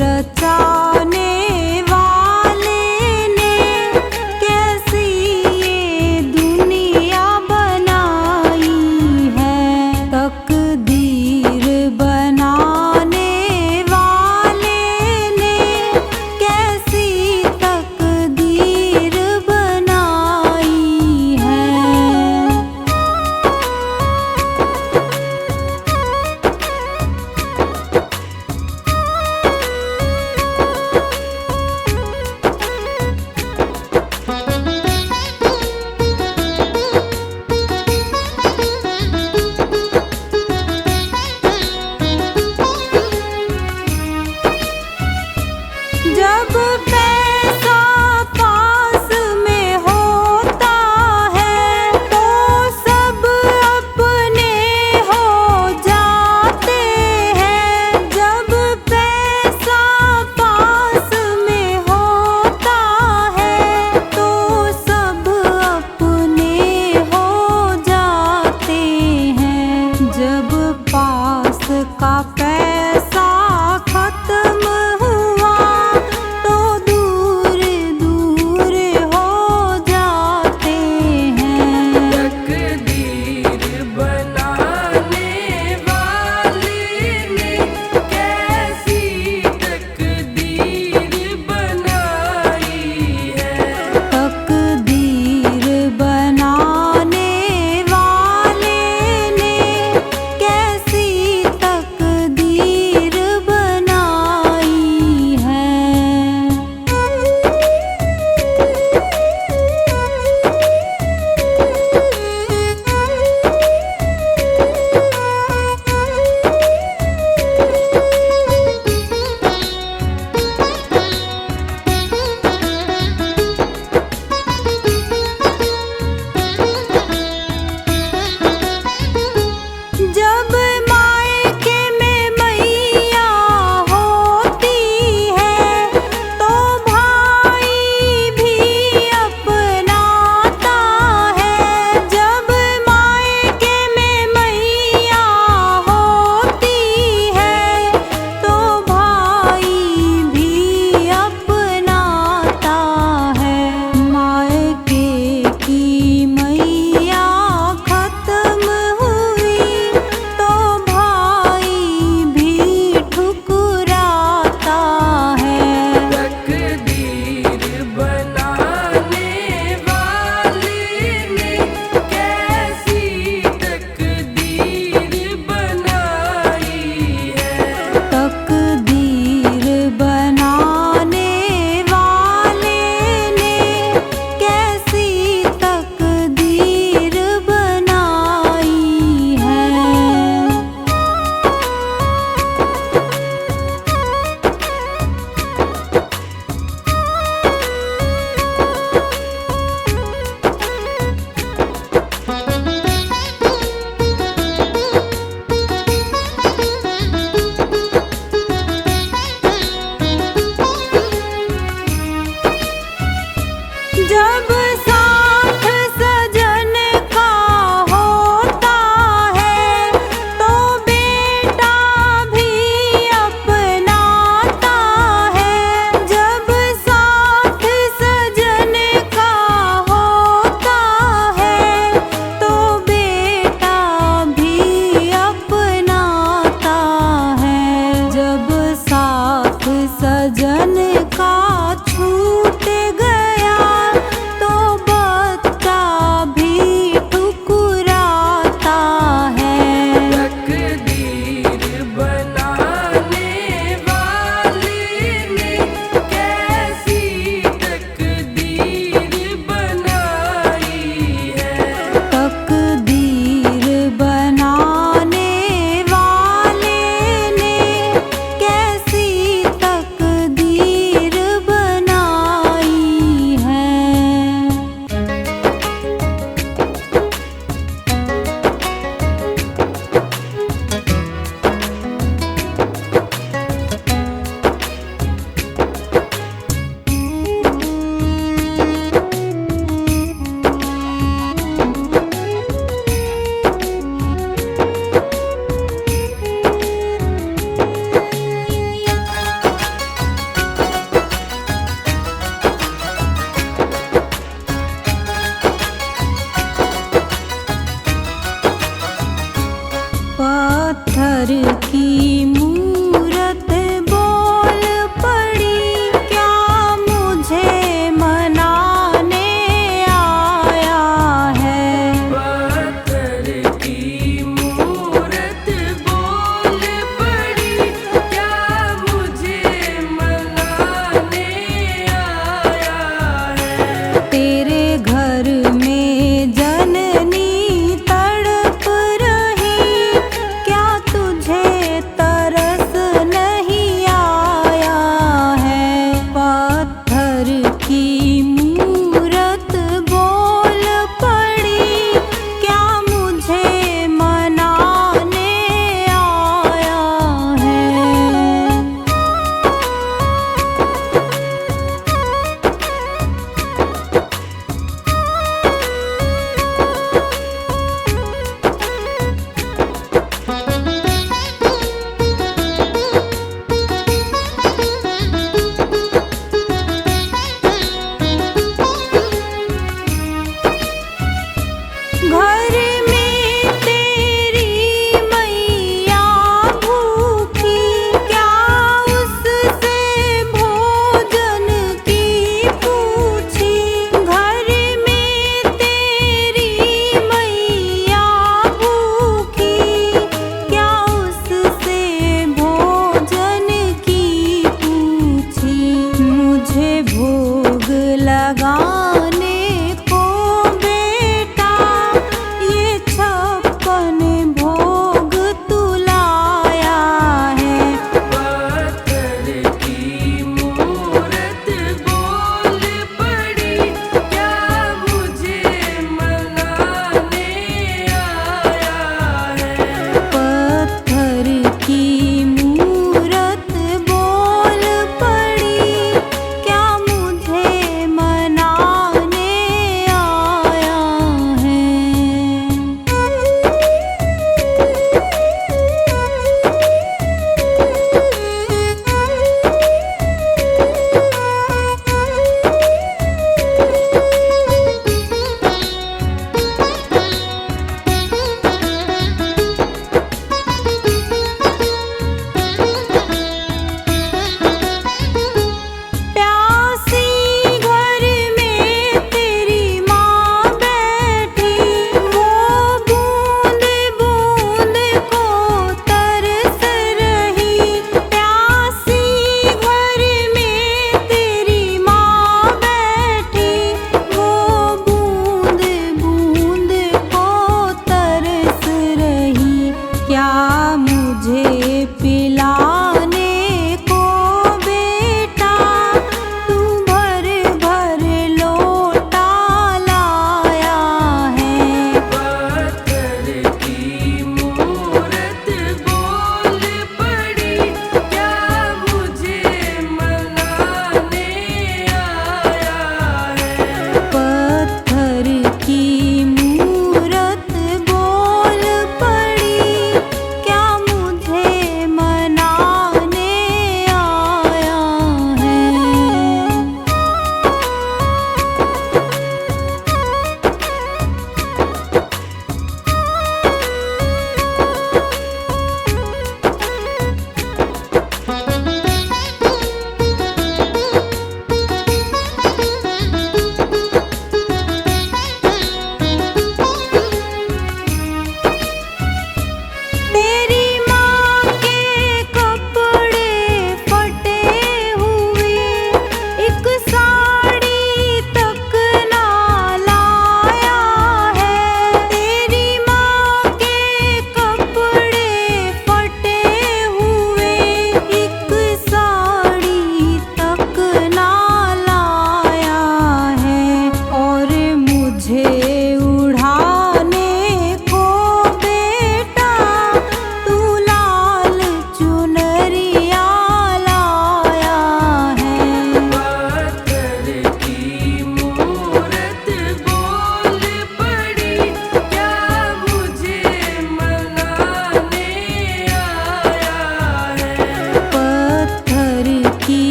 रचाने वाले ने कैसी ये दुनिया बनाई है। तकदीर बनाने वाले ने कैसी तकदीर बनाई है।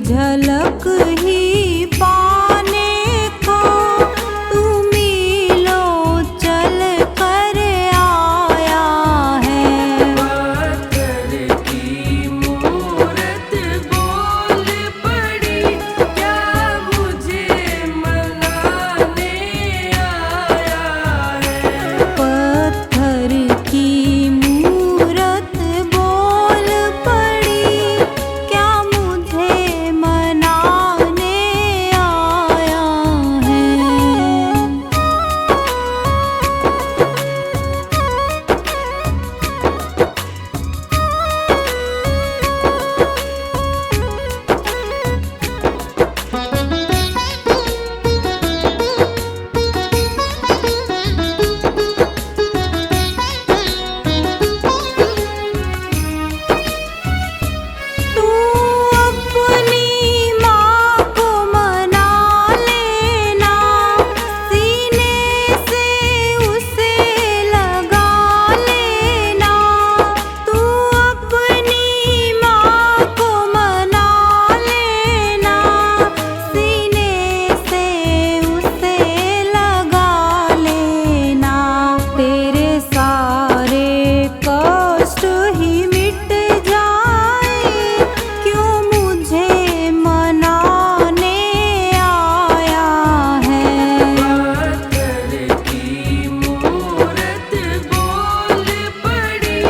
झलक ही पाने को तू मीलों चल कर आया है। पत्थर की मूरत बोल पड़ी, क्या मुझे मनाने आया है। पत्थर की मूरत बोल पड़ी, क्या मुझे मनाने आया है। तू अपनी माँ को मना लेना, सीने से उसे लगा लेना। तू अपनी माँ को मना लेना, सीने से उसे लगा लेना। तेरे सारे कष्ट ही मिट जाए, क्यों मुझे मनाने आया है। पत्थर की मूरत बोल पड़ी,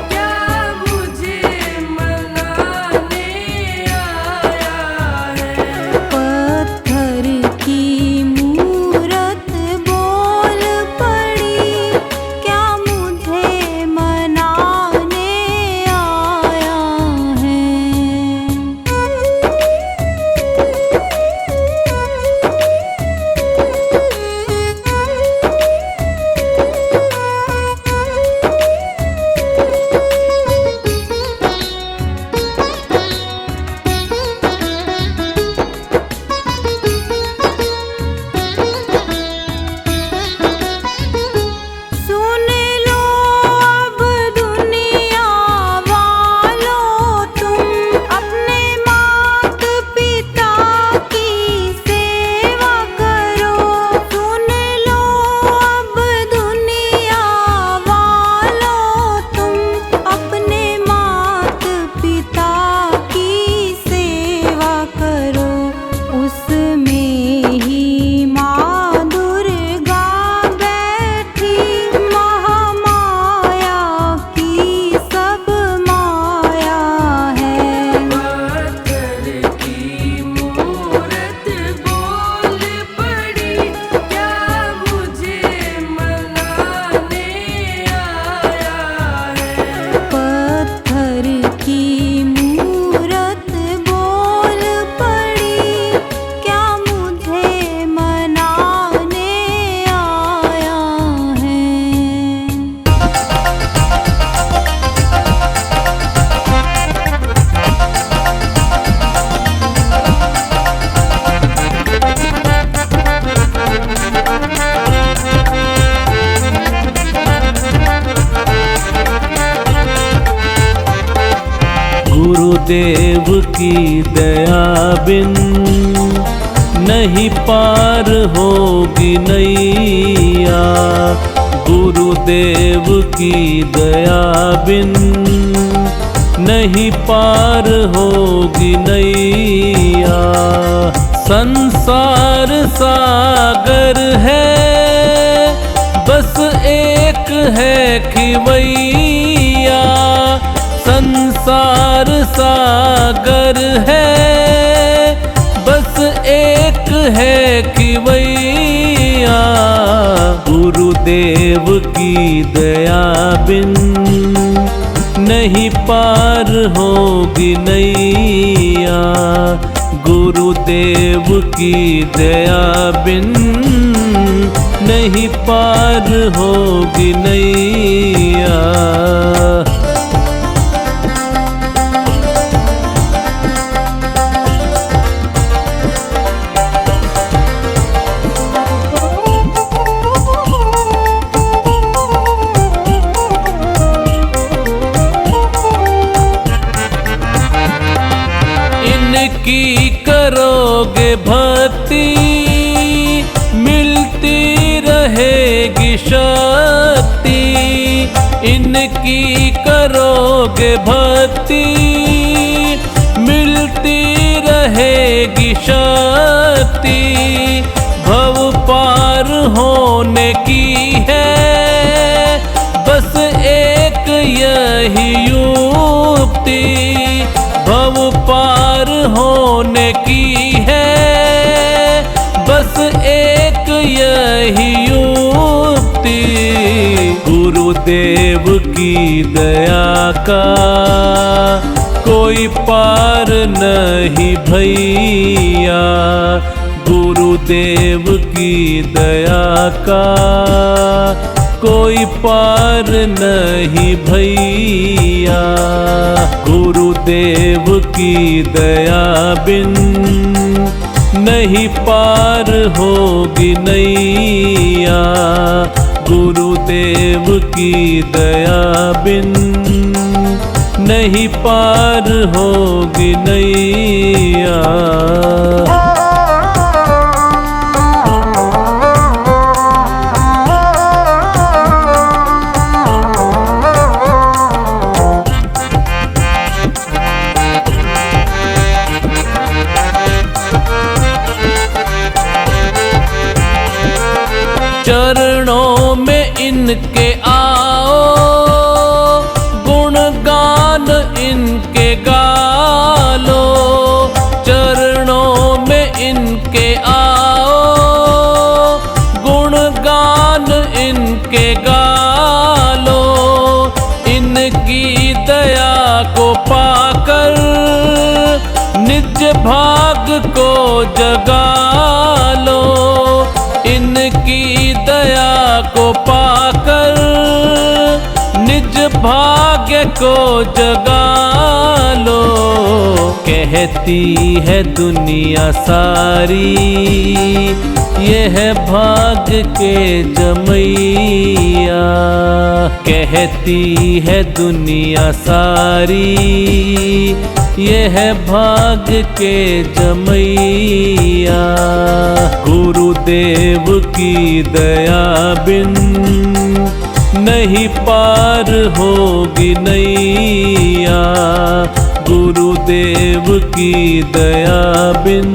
क्या मुझे मनाने आया है। पत्थर की मूरत बोल पड़ी, क्या मुझे मनाने आया है। सुन लो अब दुनिया वालों, तुम अपने मात पिता की सेवा करो। सुन लो अब दुनिया वालों, तुम अपने मात पिता की सेवा करो। उसमें ही माँ दुर्गा बैठी, महामाया की सब माया है। पत्थर की मूरत बोल पड़ी, क्या मुझे मनाने आया है। पत्थर की मूरत बोल पड़ी, क्या मुझे मनाने आया है। गुरुदेव की दया बिन नहीं पार होगी नैया। गुरुदेव की दया बिन नहीं पार होगी नैया। संसार सागर है, बस एक है खिवैया। संसार सागर है, बस एक है खिवैया। गुरुदेव की दया बिन नहीं पार होगी नैया। गुरुदेव की दया बिन नहीं पार होगी नैया। इनकी करोगे भक्ति मिलती रहेगी शक्ति। इनकी करोगे भक्ति मिलती रहेगी शक्ति। भव पार होने की है बस एक यही युक्ति। भव पार होने की है बस एक यही युक्ति। गुरुदेव की दया का कोई पार नहीं भैया। गुरुदेव की दया का कोई पार नहीं भैया। गुरुदेव की दया बिन नहीं पार होगी नैया। गुरुदेव की दया बिन नहीं पार होगी नैया। चरणों में इनके आओ गुणगान इनके गालो। चरणों में इनके आओ गुणगान इनके गालो। इनकी दया को पाकर निज भाग को जगा लो। इनकी दया को पाकर निज भाग्य को जगा लो। कहती है दुनिया सारी यह भाग्य के जमैया। कहती है दुनिया सारी यह भाग्य के जमैया। गुरुदेव की दया बिन नहीं पार होगी नैया। गुरुदेव की दया बिन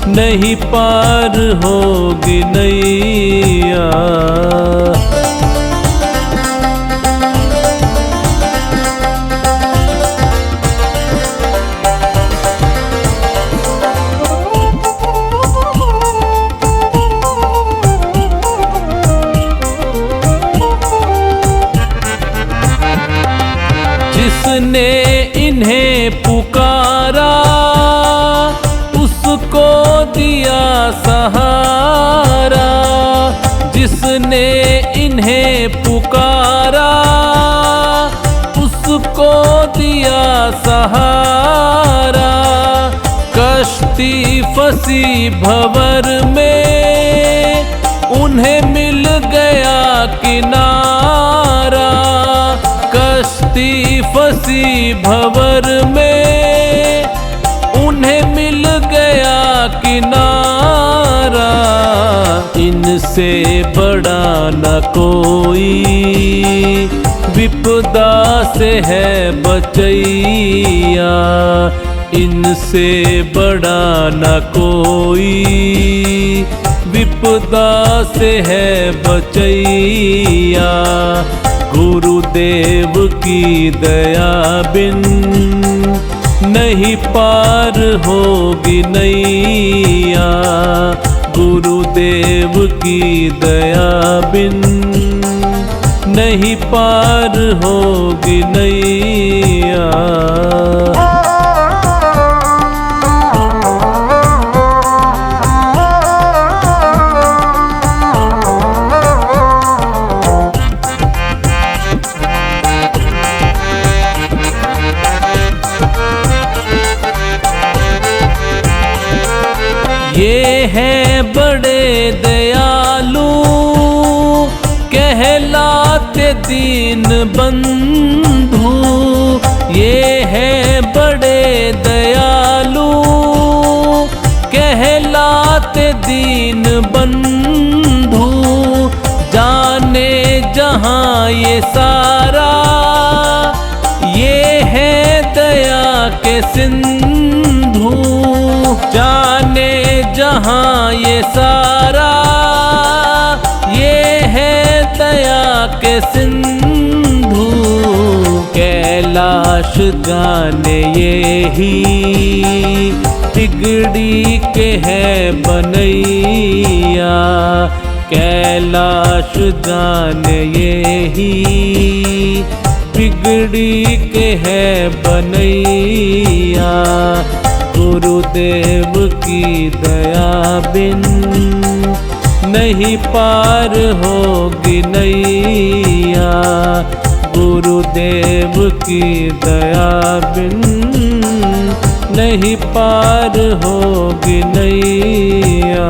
नहीं पार होगी नैया। जिसने इन्हें पुकारा उसको दिया सहारा। जिसने इन्हें पुकारा उसको दिया सहारा। कश्ती फंसी भंवर में उन्हें मिल गया किनारा। कश्ती फंसी भंवर में उन्हें मिल गया किनारा। इनसे बड़ा न कोई विपदा से है बचैया। इनसे बड़ा न कोई विपदा से है बचैया। गुरुदेव की दया बिन नहीं पार होगी नैया। गुरुदेव की दया बिन नहीं पार होगी नैया। ये हैं बड़े दयालु कहलाते दीन बंधु। ये हैं बड़े दयालु दीन बंधु जाने जहाँ ये सारा, ये है दया के सिंधु। जाने जहाँ ये सारा, ये है दया के सिंधु। कैलाश जाने ये ही बिगड़ी के है बनैया। कैलाश जाने ये ही बिगड़ी के है बनैया। गुरुदेव की दया बिन नहीं पार होगी नैया। गुरुदेव की दया बिन नहीं पार होगी नैया।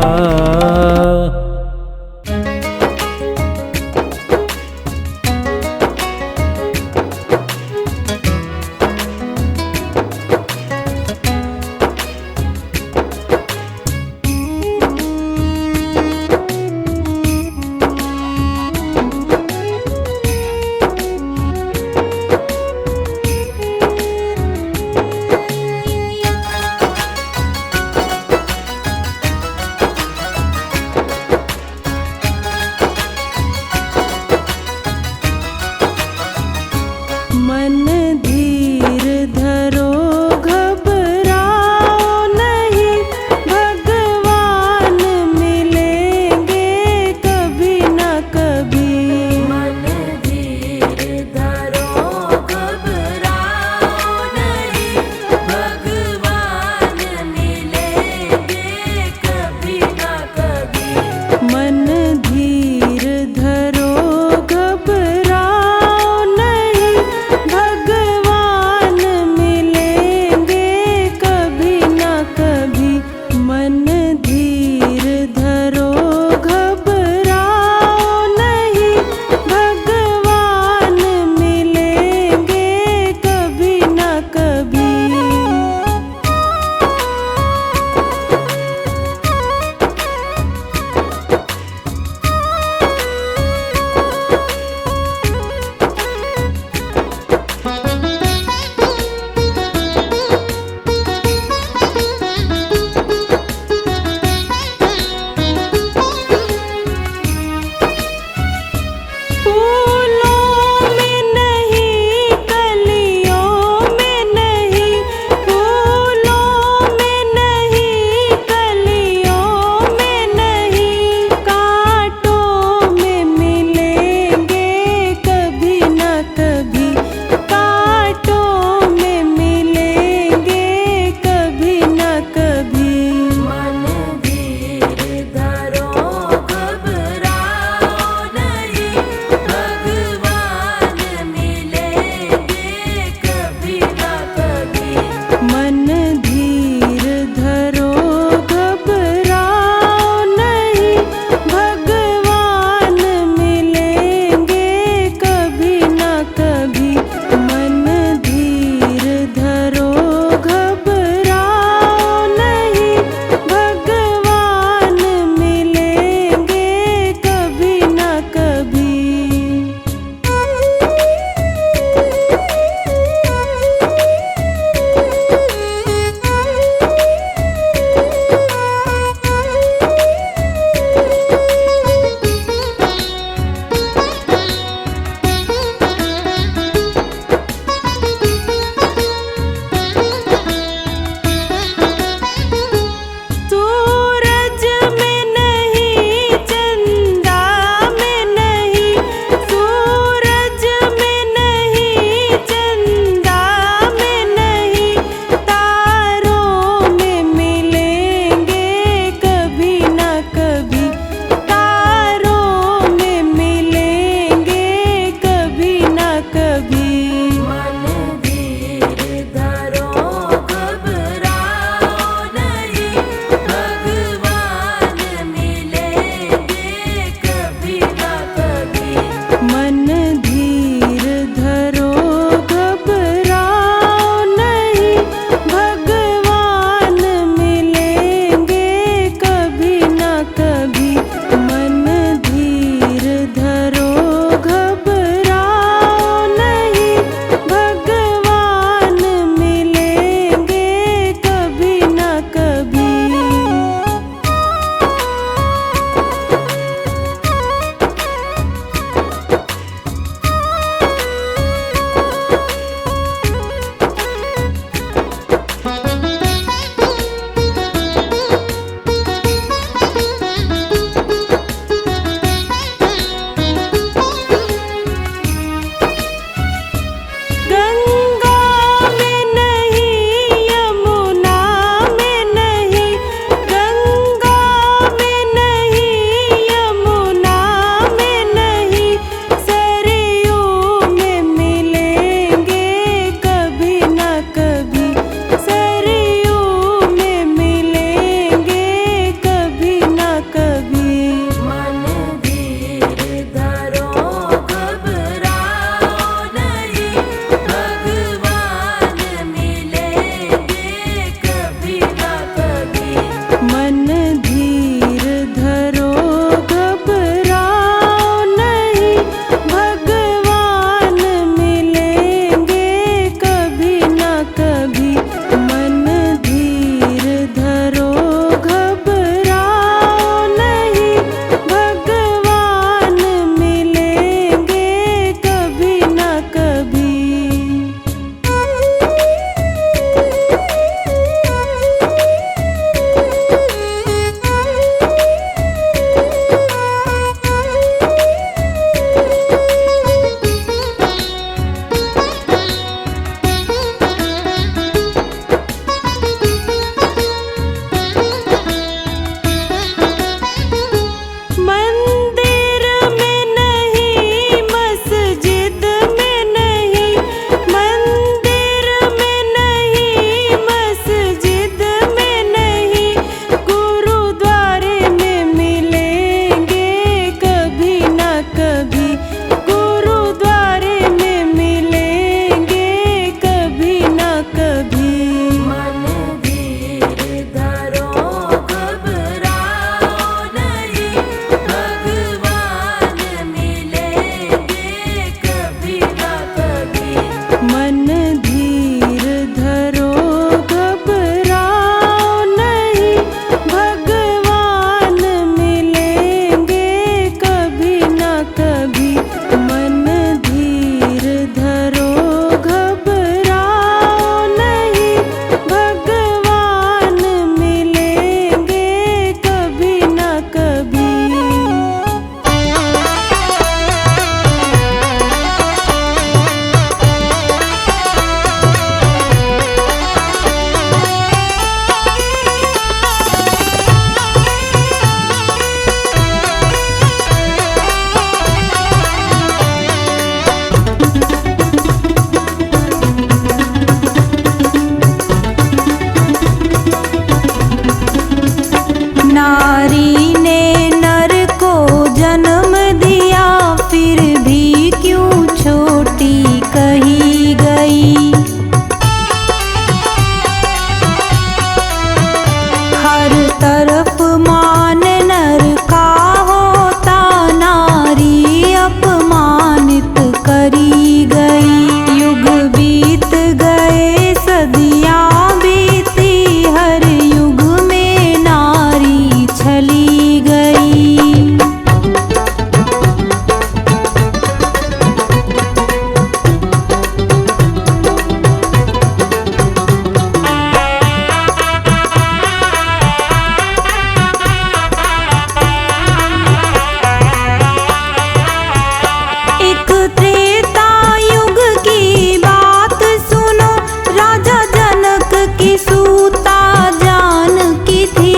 सूता जानकी थी।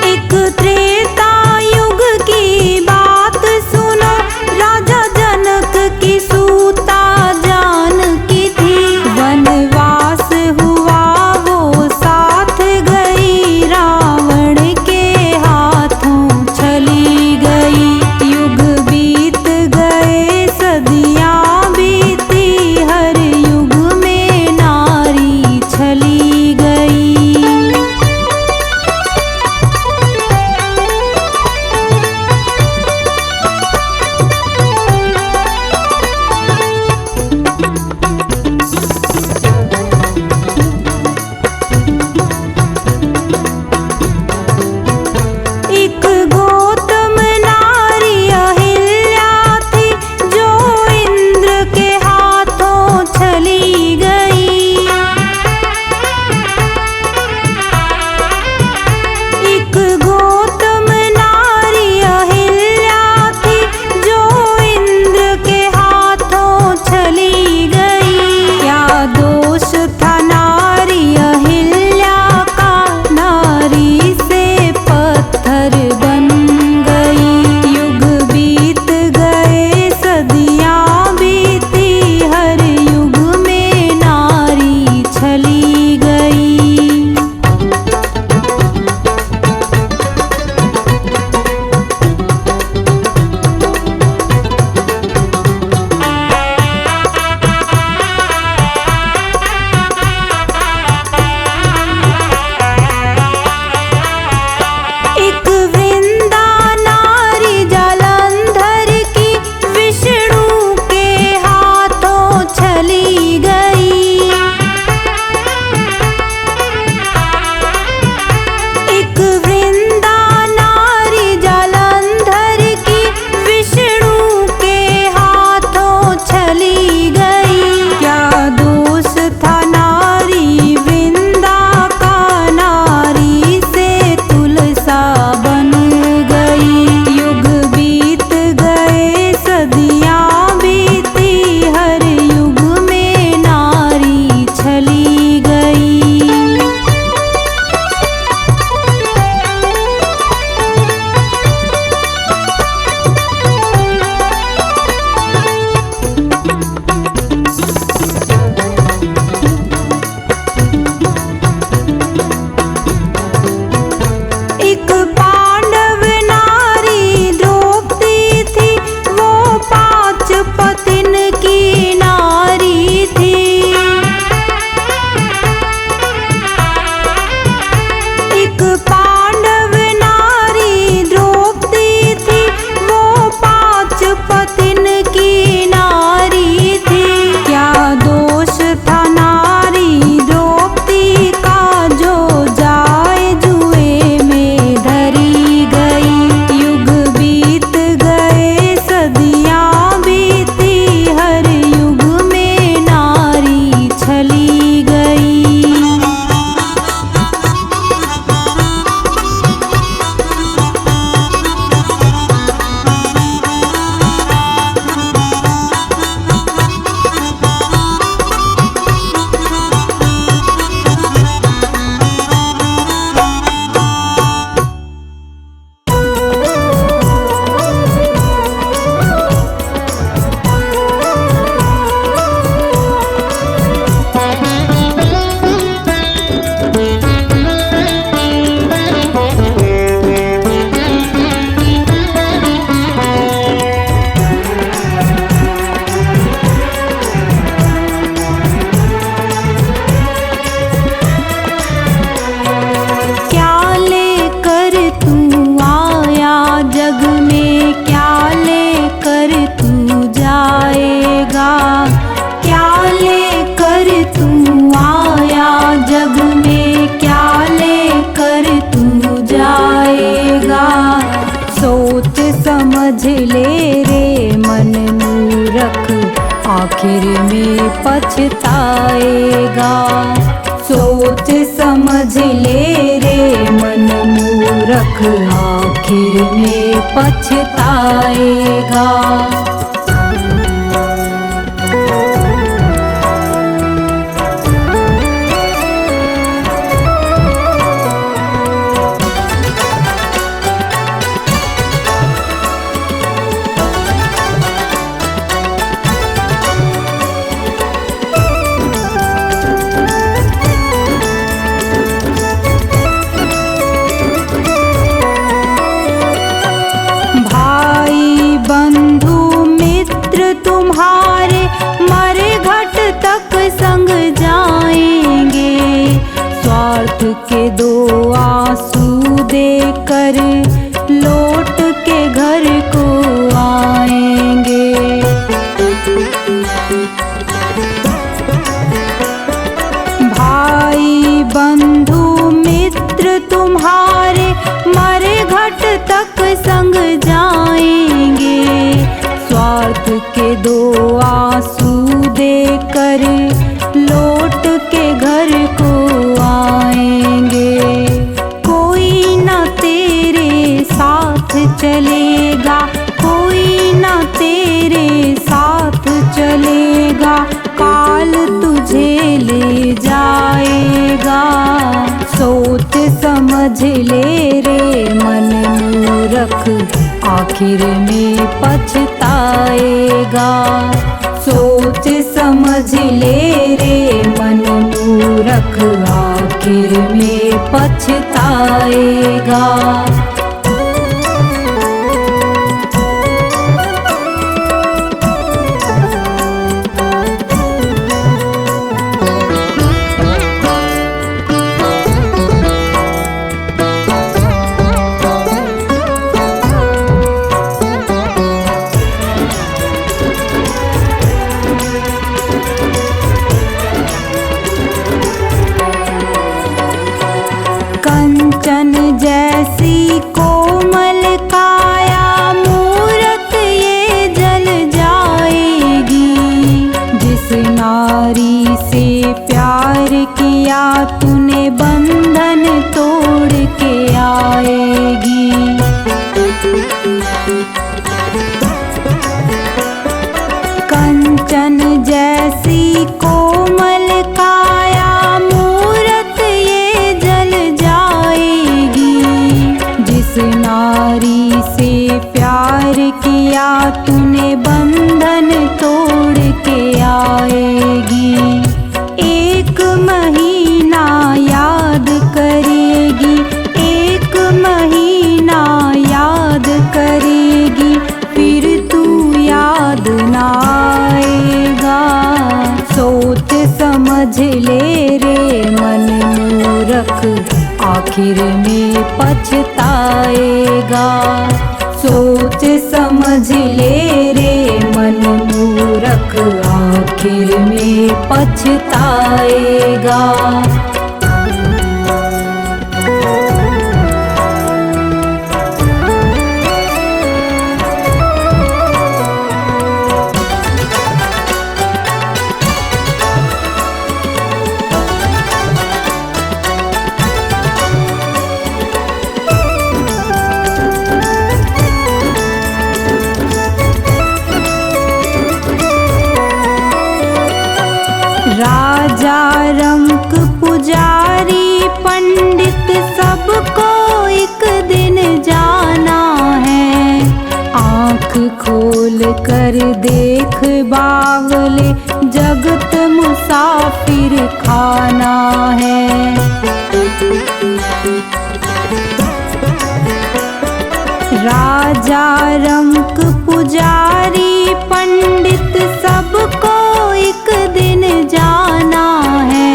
एक त्रेता युग की बात सुनो, राजा जनक की सूता जानकी थी। वनवास हुआ वो साथ गई, रावण के हाथों चली गई। युग बीत गए सदियां बीती, हर युग में नारी चली गई। एक गौतम नारी अहिल्या थी, जो इंद्र के हाथों चली गई। एक गौतम नारी अहिल्या थी, जो इंद्र के हाथों चली गई। क्या दोष था नारी अहिल्या का, नारी से पत्थर बन गई। युग बीत गए सदियां बीती, हर युग में नारी चली गई। एक वृंदा नारी जालंधर की, विष्णु के हाथों चली गई। एक वृंदा नारी जालंधर की, विष्णु के हाथों चली गई। क्या दोष था नारी वृंदा का, नारी से तुलसा बन गई। युग बीत गए सदियां बीती, हर युग में नारी चली गई। एक पांडव नारी द्रौपदी थी, वो 5 पतिन की नारी थी। एक पांडव नारी द्रौपदी थी, वो 5 पतिन की नारी थी। क्या दोष था नारी द्रौपदी का, जो जाए जुए में धरी गई। युग बीत गए सदियां बीती, हर युग में नारी चली गई। आखिर में पछताएगा। सोच समझ ले रे मन मूरख, आखिर में पछताएगा। तुम्हारे मरघट तक संग जाएंगे। स्वार्थ के दो आंसू देकर लौट के घर को आएंगे। कोई ना तेरे साथ चलेगा, कोई ना तेरे साथ चलेगा, काल तुझे ले जाएगा। सोच समझ ले रे मन मूरख, आखिर में पछताएगा। सोच समझ ले रे मन मूरख, आखिर में पछताएगा। कंचन जैसी कोमल काया मूरत ये जल जाएगी। जिस नारी से प्यार किया तूने बंधन तोड़ के आएगी। कंचन जैसी कोमल काया मूरत ये जल जाएगी। जिस नारी से प्यार किया तूने बंधन तोड़ के आएगी। एक महीना याद करेगी, एक महीना याद करेगी, फिर तू याद ना आएगा। सोच समझ ले रे मन मूरख, आखिर में पछताएगा। सोच समझ ले रे मन मूरख, आखिर में पछताएगा। राजा रंक पुजारी पंडित सबको एक दिन जाना है। आँख खोल कर देख बावले, जगत मुसाफिर खाना है। राजा रंक पुजारी पंडित सबको एक दिन जाना है।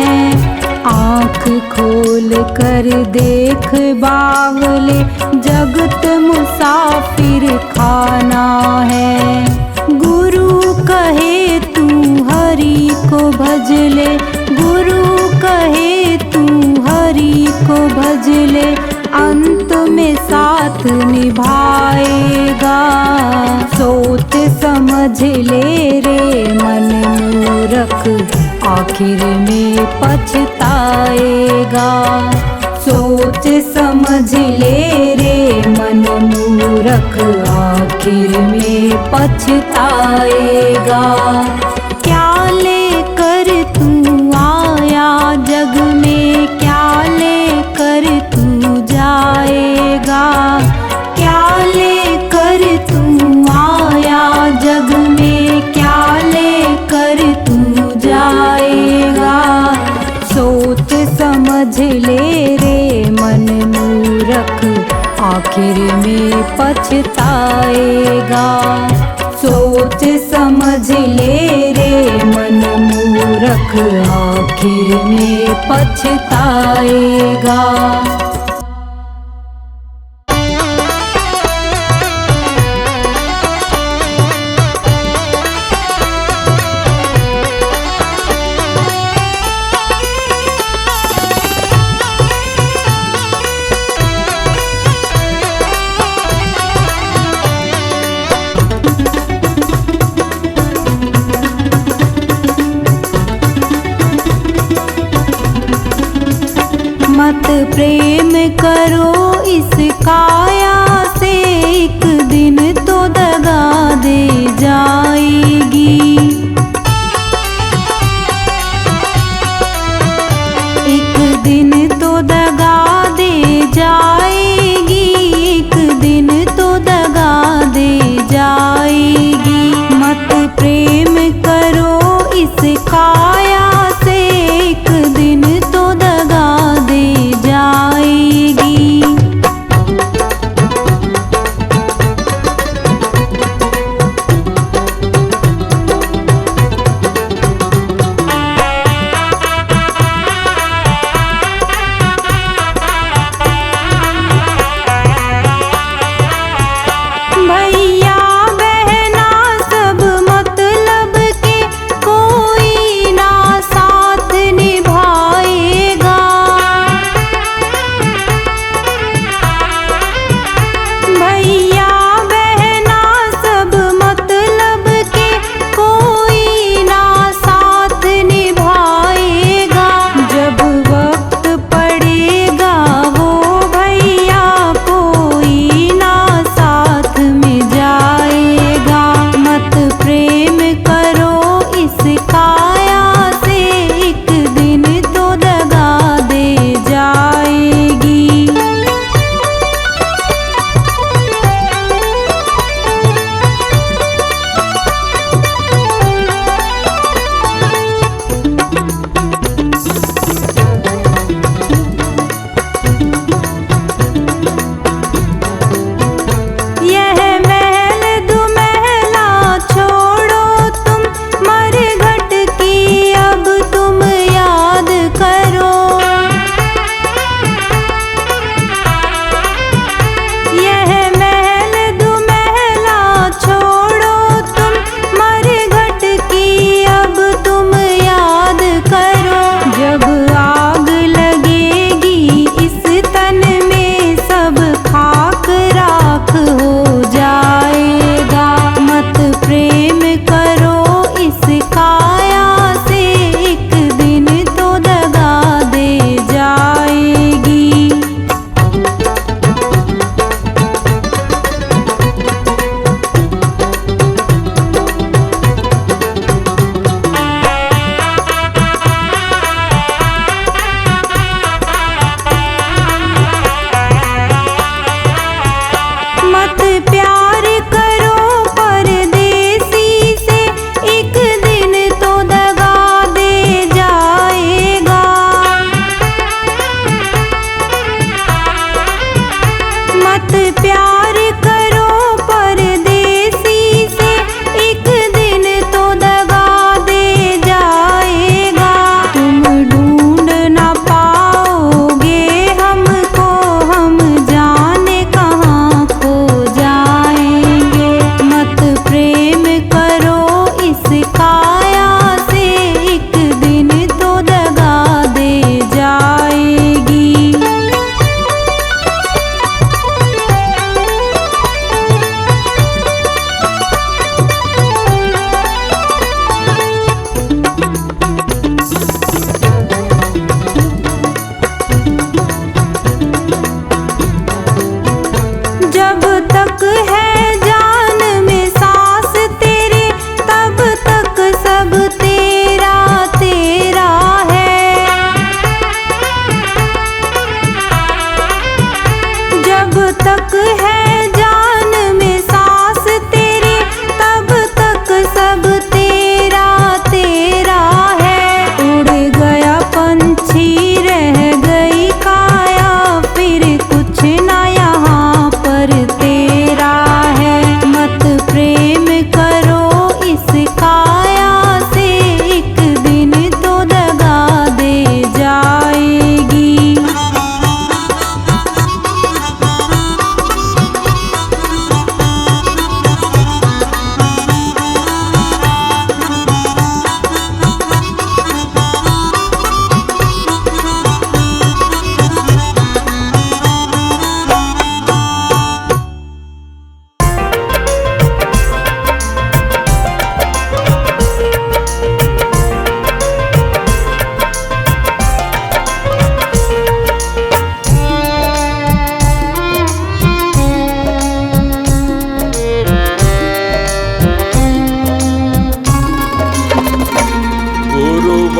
आँख खोल कर देख बावले, जगत मुसाफिर खाना है। गुरु कहे तू हरि को भज ले, गुरु कहे तू हरि को भज ले, अंत में साथ निभाएगा। सोच समझ ले रे मन मूरख, आखिर में पछताएगा। सोच समझ ले रे मन मूरख, आखिर में पछताएगा। क्या लेकर तू आया जग में, क्या लेकर तू जाएगा। क्या लेकर तू आया जग में, क्या लेकर तू जाएगा। सोच समझ ले रे मन मूरख, आखिर में पछताएगा। सोच समझ ले रे मन मूरख, आखिर में पछताएगा। मत प्रेम करो इस काया से, एक दिन तो दगा दे जाएगी। एक दिन तो दगा दे जाएगी, एक दिन तो दगा दे जाएगी। मत प्रेम करो इस काया से, एक दिन तो दगा दे जाएगी।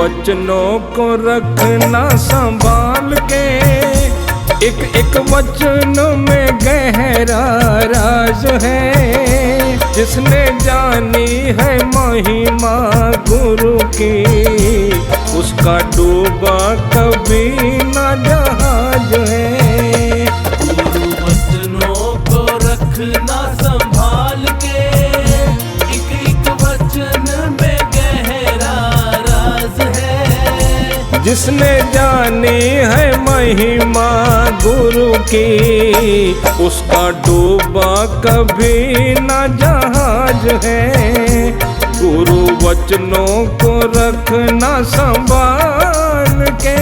वचनों को रखना संभाल के, एक एक वचन में गहरा राज है। जिसने जानी है महिमा गुरु की, उसका डूबा कभी ना जहाज है। गुरु वचनों को रखना संभाल के, एक एक वचन में गहरा राज है। जिसने जानी है महिमा गुरु की, उसका डूबा कभी ना जहाज है। गुरु वचनों को रखना संभाल के।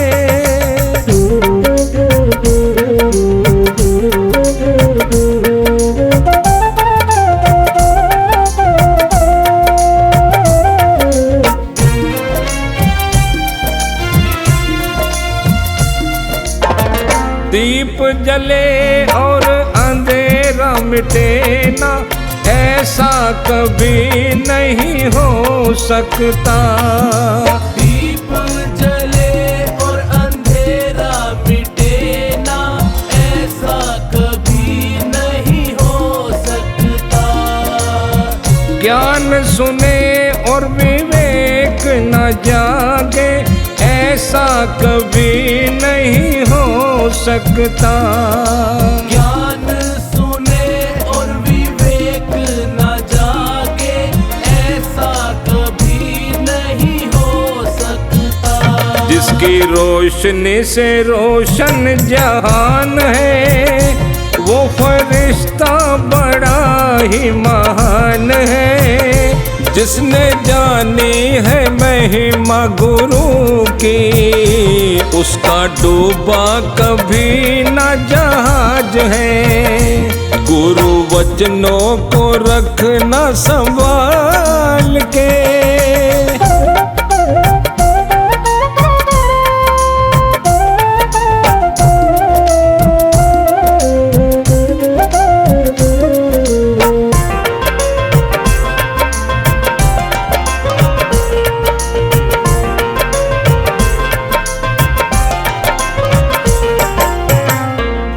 दीप जले और अंधेरा मिटे ना, ऐसा कभी नहीं हो सकता। दीप जले और अंधेरा मिटे ना, ऐसा कभी नहीं हो सकता। ज्ञान सुने और विवेक न जागे, ऐसा कभी नहीं हो सकता। ज्ञान सुने और विवेक न जागे, ऐसा कभी नहीं हो सकता। जिसकी रोशनी से रोशन जहान है, वो फरिश्ता बड़ा ही महान है। जिसने जानी है महिमा गुरु की, उसका डूबा कभी ना जहाज है। गुरु वचनों को रखना संभाल के।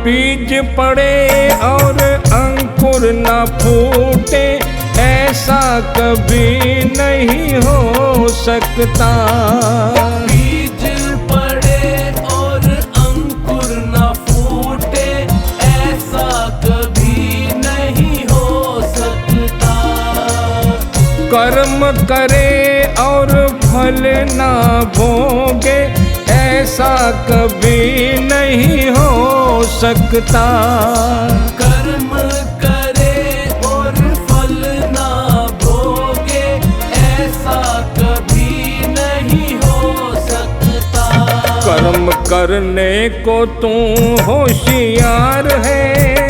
बीज पड़े और अंकुर न फूटे, ऐसा कभी नहीं हो सकता। बीज पड़े और अंकुर न फूटे, ऐसा कभी नहीं हो सकता। कर्म करे और फल ना भोगे, ऐसा कभी नहीं हो सकता। कर्म करे और फल ना भोगे, ऐसा कभी नहीं हो सकता। कर्म करने को तू होशियार है,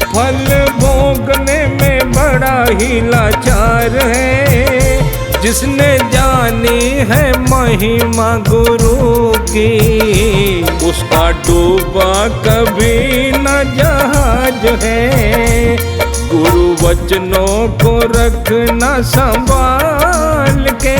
फल भोगने में बड़ा ही लाचार है। जिसने जानी है महिमा गुरु की, उसका डूबा कभी न जहाज है। गुरु वचनों को रखना संभाल के।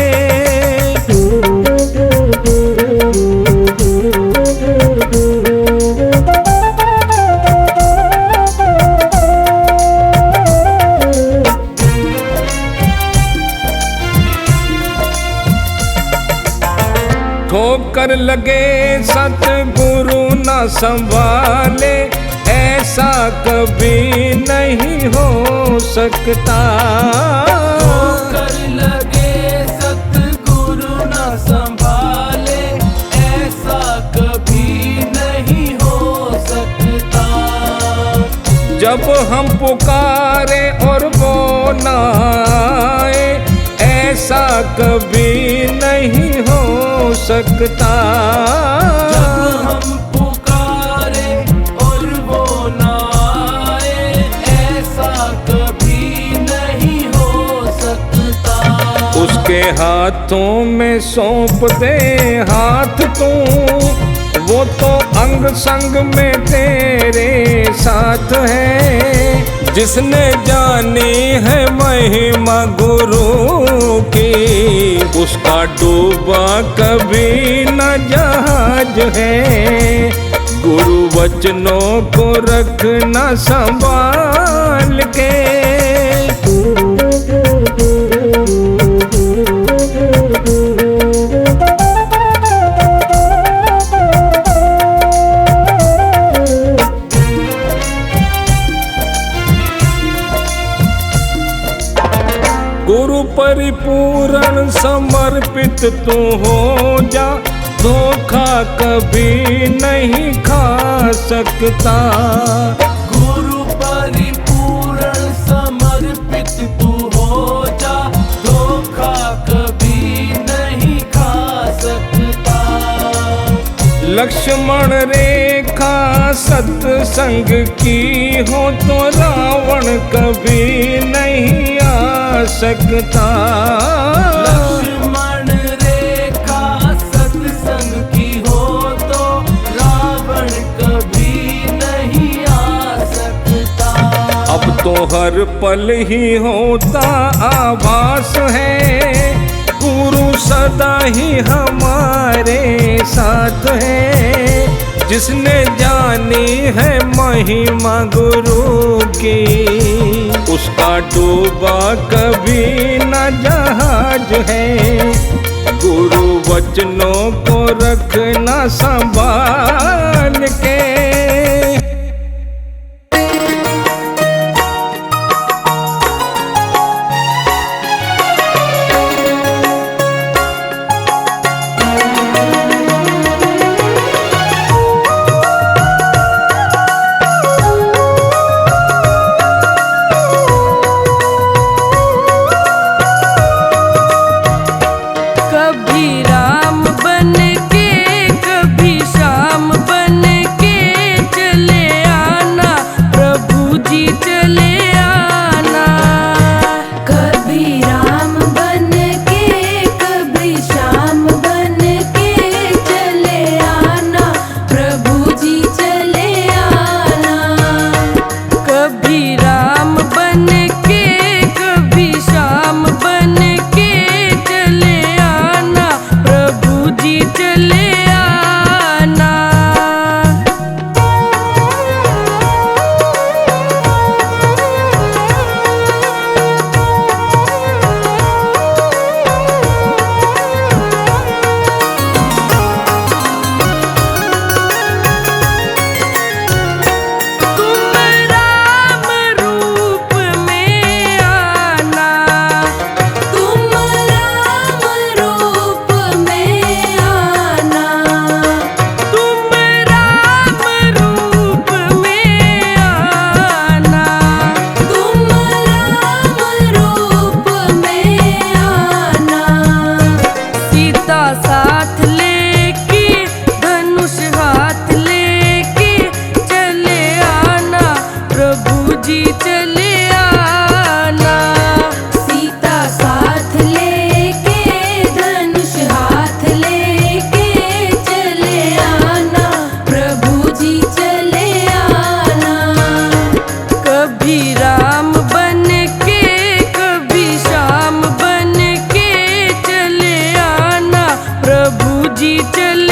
ठोकर लगे सतगुरु न संभाले, ऐसा कभी नहीं हो सकता। ठोकर लगे सतगुरु न संभाले, ऐसा कभी नहीं हो सकता। जब हम पुकारे और वो न आए, ऐसा कभी नहीं हो सकता। जब हम पुकारे और वो ना आए, ऐसा कभी नहीं हो सकता। उसके हाथों में सौंप दे हाथ तू, वो तो अंग संग में तेरे साथ है। जिसने जानी है महिमा गुरु की, उसका डूबा कभी न जहाज है। गुरु वचनों को रखना संभाल के। गुरु परिपूर्ण समर्पित तू हो जा, धोखा कभी नहीं खा सकता। गुरु परिपूर्ण समर्पित तू हो जा, धोखा कभी नहीं खा सकता। लक्ष्मण रेखा सत्संग की हो तो रावण कभी नहीं आ सकता। लक्ष्मण रेखा सत्संग की हो तो रावण कभी नहीं आ सकता। अब तो हर पल ही होता आभास है, गुरु सदा ही हमारे साथ है। जिसने जानी है महिमा गुरु की, उसका डूबा कभी न जहाज है। गुरु वचनों को रखना संभाल के। कभी राम बन के कभी श्याम बन के चले आना, प्रभु जी चले आना। कभी राम बन के कभी श्याम बन के चले आना, प्रभु जी चले आना। कभी राम बन के कभी श्याम बन के चले आना, प्रभु जी चले आना। तुम राम रूप में आना, तुम राम रूप में आना। तुम राम रूप में आना। तुम राम रूप में आना। सीता साथ लेके धनुष हाथ लेके चले आना, प्रभु जी चले आना। सीता साथ लेके धनुष हाथ लेके चले आना, प्रभु जी चले आना। कभी राम बन के कभी श्याम बन के चले आना, प्रभु जी चले